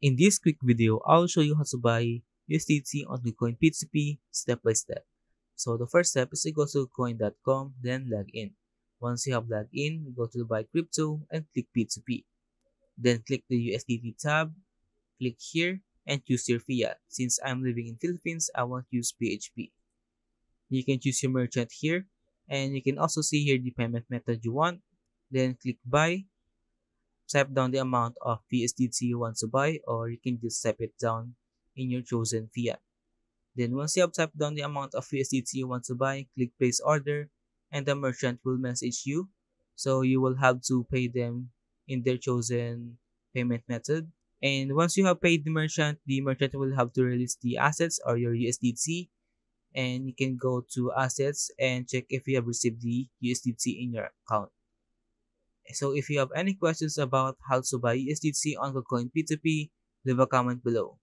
In this quick video, I'll show you how to buy USDT on Bitcoin P2P step by step. So the first step is to go to coin.com, then log in. Once you have logged in, go to buy crypto and click P2P. Then click the USDT tab, click here, and choose your fiat. Since I'm living in Philippines, I want to use PHP. You can choose your merchant here, and you can also see here the payment method you want. Then click buy, type down the amount of USDT you want to buy, or you can just type it down in your chosen fiat. Then once you have typed down the amount of USDT you want to buy, click place order, and the merchant will message you. So you will have to pay them in their chosen payment method. And once you have paid the merchant will have to release the assets or your USDT, and you can go to assets and check if you have received the USDT in your account. So if you have any questions about how to buy USDT on Bitcoin P2P, leave a comment below.